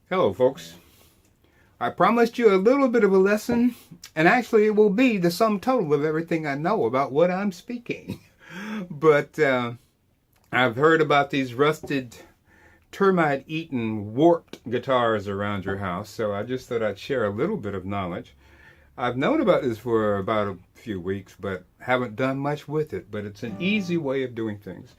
Hello, folks. I promised you a little bit of a lesson, and actually, it will be the sum total of everything I know about what I'm speaking. But I've heard about these rusted, termite eaten, warped guitars around your house, so I just thought I'd share a little bit of knowledge. I've known about this for about a few weeks, but haven't done much with it. But it's an easy way of doing things.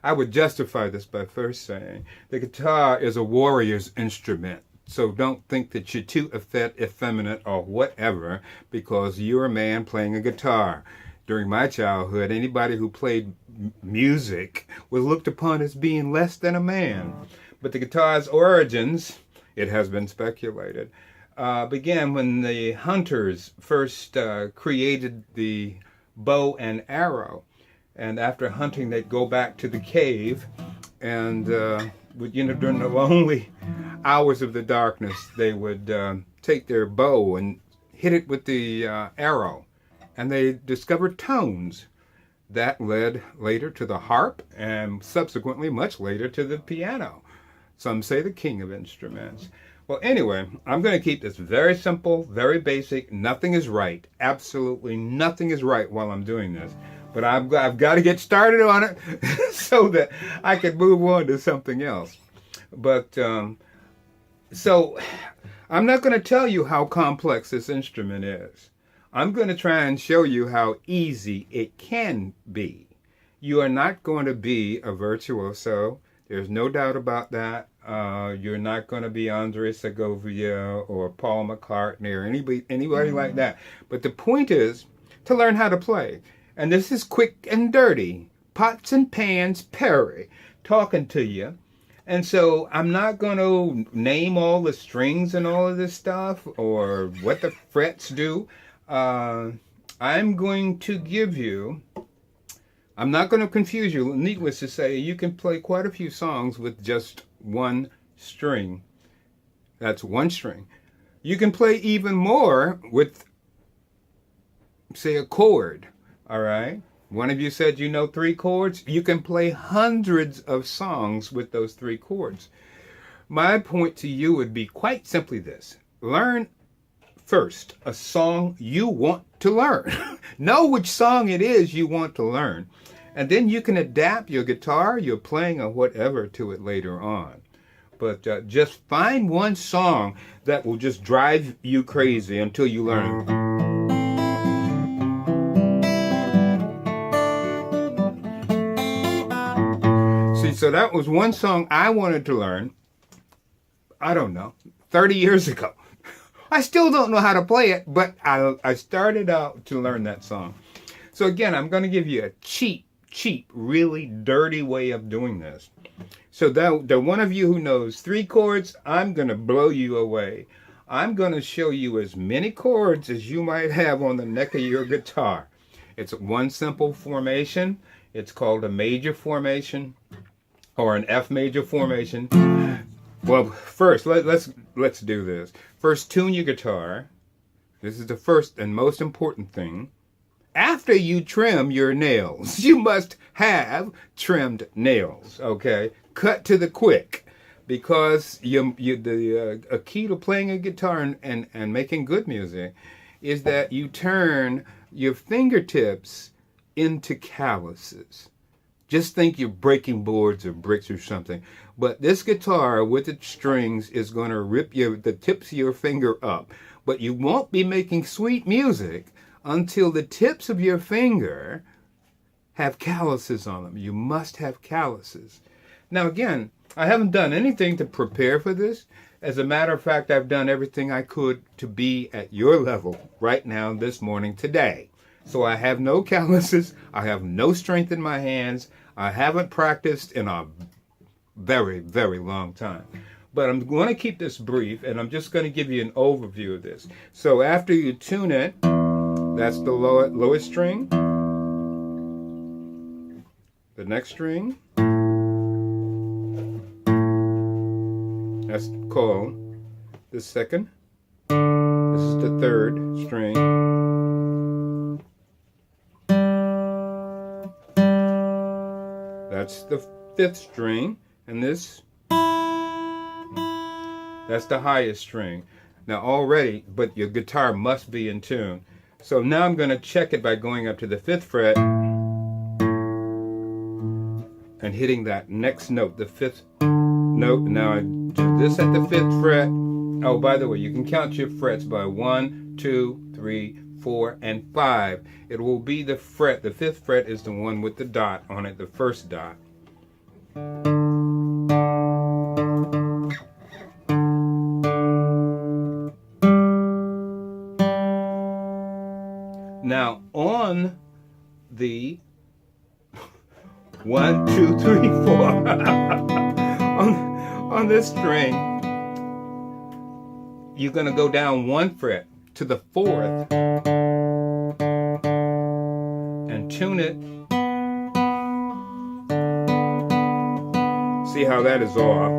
I would justify this by first saying the guitar is a warrior's instrument. So don't think that you're too effeminate or whatever because you're a man playing a guitar. During my childhood, anybody who played music was looked upon as being less than a man. But the guitar's origins, it has been speculated, began when the hunters first created the bow and arrow. And after hunting, they'd go back to the cave and, during the lonely hours of the darkness, they would take their bow and hit it with the arrow. And they discovered tones. That led later to the harp and subsequently, much later, to the piano. Some say the king of instruments. Well, anyway, I'm going to keep this very simple, very basic. Nothing is right. Absolutely nothing is right while I'm doing this. But I've got to get started on it so that I can move on to something else. But so I'm not going to tell you how complex this instrument is. I'm going to try and show you how easy it can be. You are not going to be a virtuoso. There's no doubt about that. You're not going to be Andre Segovia or Paul McCartney or anybody like that. But the point is to learn how to play. And this is quick and dirty. Pots and pans, Perry, talking to you. And so I'm not going to name all the strings and all of this stuff or what the frets do. I'm going to give you, I'm not going to confuse you. Needless to say, you can play quite a few songs with just one string. That's one string. You can play even more with, say, a chord. All right? One of you said you know 3 chords. You can play hundreds of songs with those 3 chords. My point to you would be quite simply this. Learn first a song you want to learn. Know which song it is you want to learn. And then you can adapt your guitar, your playing, or whatever to it later on. But just find one song that will just drive you crazy until you learn it. So that was one song I wanted to learn, I don't know, 30 years ago. I still don't know how to play it, but I started out to learn that song. So again, I'm going to give you a cheap, really dirty way of doing this. So the one of you who knows 3 chords, I'm going to blow you away. I'm going to show you as many chords as you might have on the neck of your guitar. It's one simple formation. It's called a major formation. Or an F major formation. Well, first, let's do this. First, tune your guitar. This is the first and most important thing. After you trim your nails, you must have trimmed nails, okay? Cut to the quick, because a key to playing a guitar and making good music is that you turn your fingertips into calluses. Just think you're breaking boards or bricks or something. But this guitar with its strings is going to rip the tips of your finger up. But you won't be making sweet music until the tips of your finger have calluses on them. You must have calluses. Now again, I haven't done anything to prepare for this. As a matter of fact, I've done everything I could to be at your level right now, this morning, today. So I have no calluses. I have no strength in my hands. I haven't practiced in a very, very long time. But I'm going to keep this brief, and I'm just going to give you an overview of this. So after you tune it, that's the lowest string. The next string, that's called the second. This is the third string. That's the 5th string, and this That's the highest string. Now already, but your guitar must be in tune. So now I'm going to check it by going up to the 5th fret and hitting that next note, the 5th note. Now I do this at the 5th fret. Oh, by the way, you can count your frets by 1, 2, 3, 4, and 5. It will be the fret. The 5th fret is the one with the dot on it, the first dot. Now on the 1, 2, 3, 4 on this string, you're going to go down 1 fret to the 4th and tune it. See how that is off.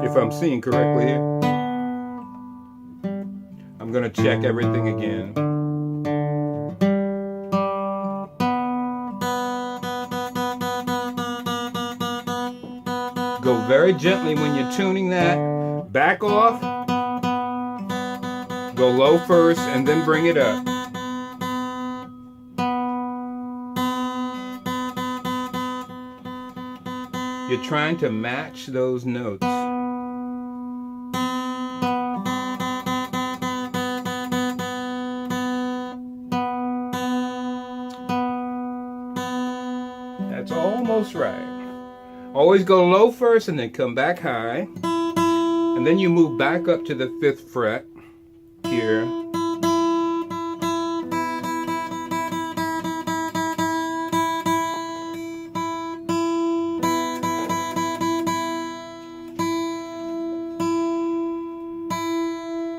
If I'm seeing correctly here. I'm going to check everything again. Go very gently when you're tuning that. Back off. Go low first and then bring it up. You're trying to match those notes. That's almost right. Always go low first and then come back high. And then you move back up to the 5th fret here.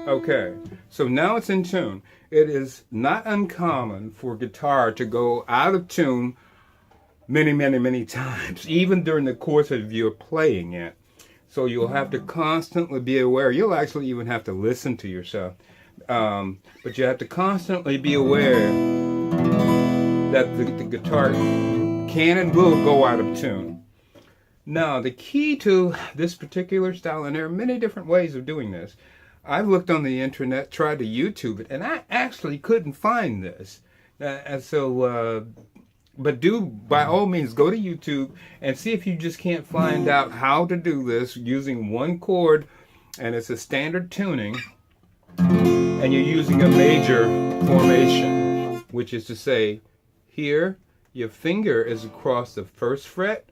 Okay, so now it's in tune. It is not uncommon for guitar to go out of tune many times, even during the course of your playing it. So you'll have to constantly be aware. You'll actually even have to listen to yourself. But you have to constantly be aware that the guitar can and will go out of tune. Now, the key to this particular style, and there are many different ways of doing this. I've looked on the internet, tried to YouTube it, and I actually couldn't find this. But do, by all means, go to YouTube and see if you just can't find out how to do this using one chord, and it's a standard tuning, and you're using a major formation, which is to say, here, your finger is across the 1st fret,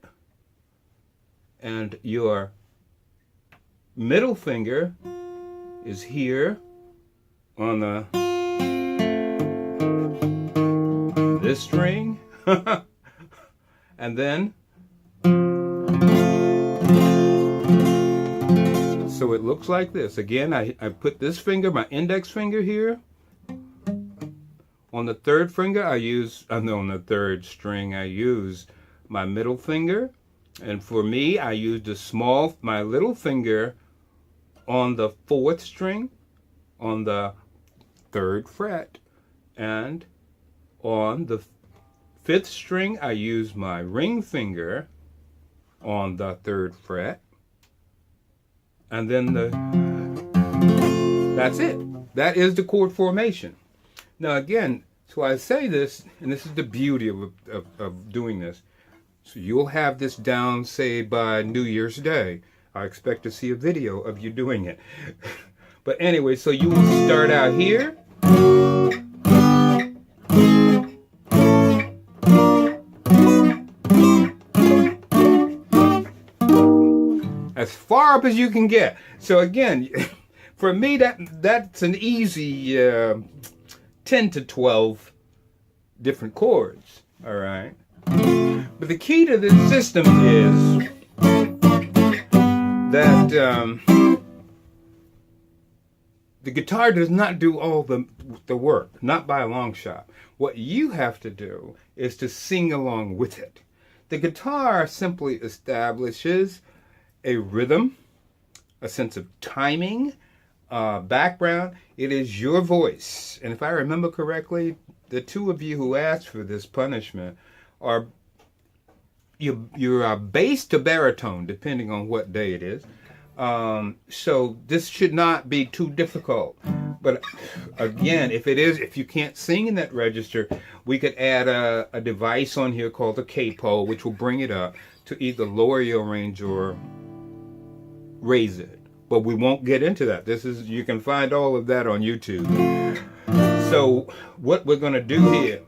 and your middle finger is here on this string. And then, so it looks like this. Again, I put this finger, my index finger here. On the 3rd finger, on the 3rd string, I use my middle finger. And for me, I use my little finger on the 4th string, on the 3rd fret. And on the 5th string, I use my ring finger on the 3rd fret. And then that's it. That is the chord formation. Now again, so I say this, and this is the beauty of doing this. So you'll have this down, say, by New Year's Day. I expect to see a video of you doing it. But anyway, so you will start out here. As far up as you can get. So again, for me, that's an easy 10 to 12 different chords. All right. But the key to this system is that the guitar does not do all the work, not by a long shot. What you have to do is to sing along with it. The guitar simply establishes a rhythm, a sense of timing, background. It is your voice. And if I remember correctly, the two of you who asked for this punishment are your bass to baritone, depending on what day it is. So this should not be too difficult. But again, if you can't sing in that register, we could add a device on here called the capo, which will bring it up to either lower your range or raise it. But we won't get into that. You can find all of that on YouTube. So what we're going to do here,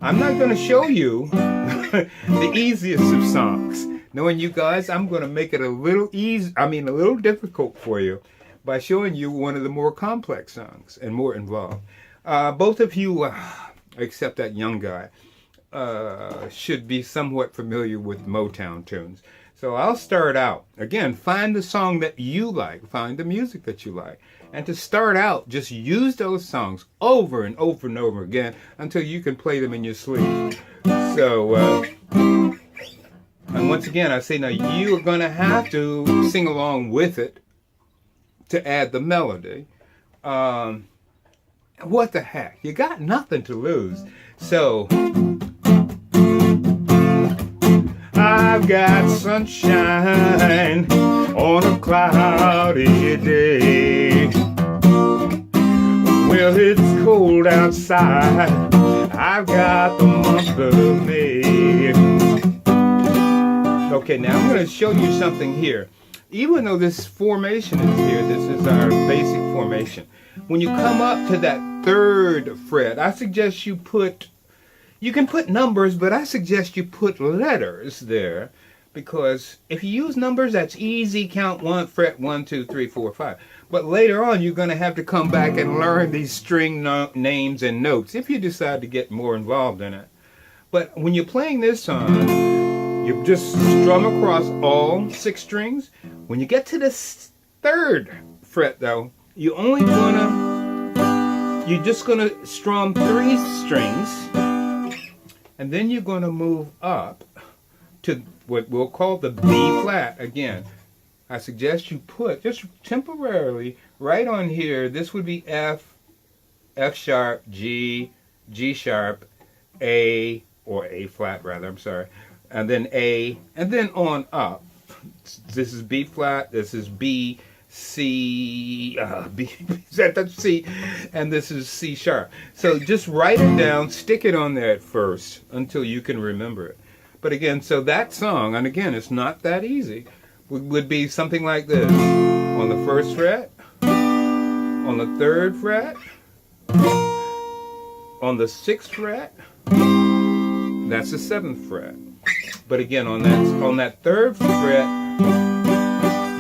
I'm not going to show you the easiest of songs. Knowing you guys, I'm going to make it a little difficult for you by showing you one of the more complex songs and more involved. Both of you, except that young guy, should be somewhat familiar with Motown tunes. So I'll start out. Again, find the song that you like. Find the music that you like. And to start out, just use those songs over and over and over again until you can play them in your sleep. So, and once again, I say now you are going to have to sing along with it to add the melody. What the heck? You got nothing to lose. So, I've got sunshine on a cloudy day. Well, it's cold outside. I've got the month of May. Okay, now I'm going to show you something here. Even though this formation is here, this is our basic formation. When you come up to that third fret, I suggest you can put numbers, but I suggest you put letters there, because if you use numbers, that's easy. Count one, fret 1, 2, 3, 4, 5. But later on, you're going to have to come back and learn these string names and notes if you decide to get more involved in it. But when you're playing this song, you just strum across all 6 strings. When you get to the third fret, though, you're just gonna strum 3 strings, and then you're gonna move up to what we'll call the B flat. Again, I suggest you put just temporarily right on here. This would be F, F sharp, G, G sharp, A, or A flat rather, I'm sorry, and then A, and then on up. This is B flat, this is B, C, B, that's C, and this is C sharp. So just write it down, stick it on there at first until you can remember it. But again, so that song, and again, it's not that easy, would be something like this. On the first fret, on the third fret, on the 6th fret, that's the 7th fret. But again, on that 3rd fret,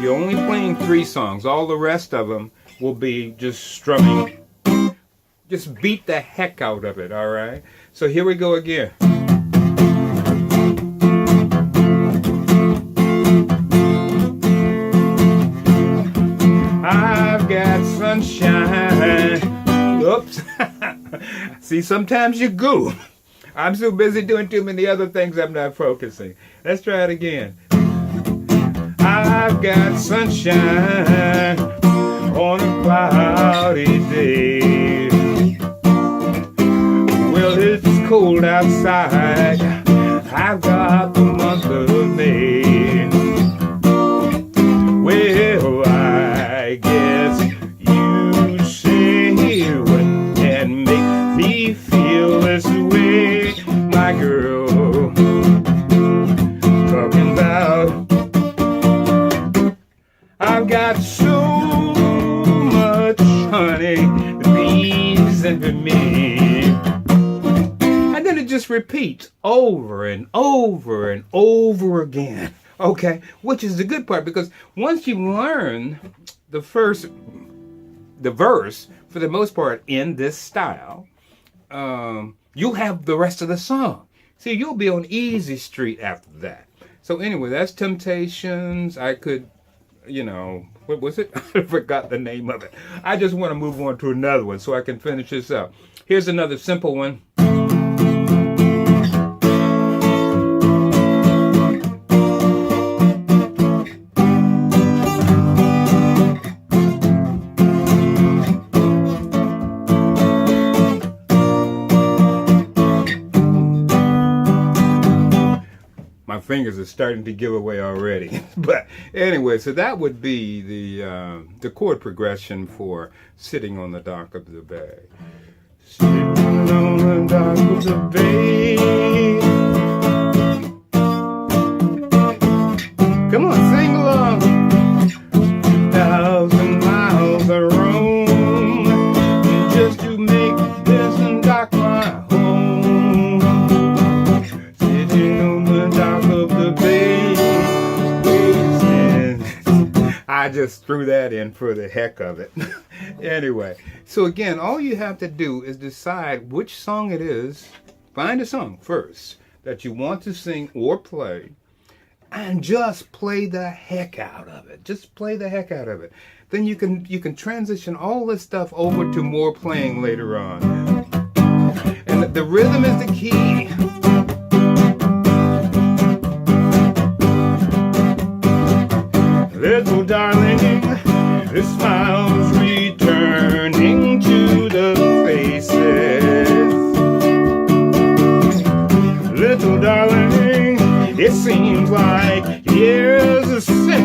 you're only playing 3 songs. All the rest of them will be just strumming. Just beat the heck out of it, all right? So here we go again. I've got sunshine. Oops. See, sometimes you go. I'm so busy doing too many other things I'm not focusing. Let's try it again. I've got sunshine on a cloudy day. Well, it's cold outside. I've got the month of May. Well, I guess you say what can make me feel this way, my girl. Talking about I've got so much honey, the bees and for me. And then it just repeats over and over and over again. Okay, which is the good part, because once you learn the verse, for the most part, in this style, you'll have the rest of the song. See, you'll be on easy street after that. So anyway, that's Temptations. I could, what was it? I forgot the name of it. I just want to move on to another one so I can finish this up. Here's another simple one. fingers are starting to give away already. But anyway, so that would be the chord progression for Sitting on the Dock of the Bay. Sitting on the dock of the bay. Come on, sing along. 2,000 miles I roam just to make this dock my home. Sitting on the dock of the bay. I just threw that in for the heck of it. Anyway, so again, all you have to do is decide which song it is. Find a song first that you want to sing or play, and just play the heck out of it. Just play the heck out of it. Then you can transition all this stuff over to more playing later on. And the rhythm is the key. Little darling, the smiles returning to the faces. Little darling, it seems like years are since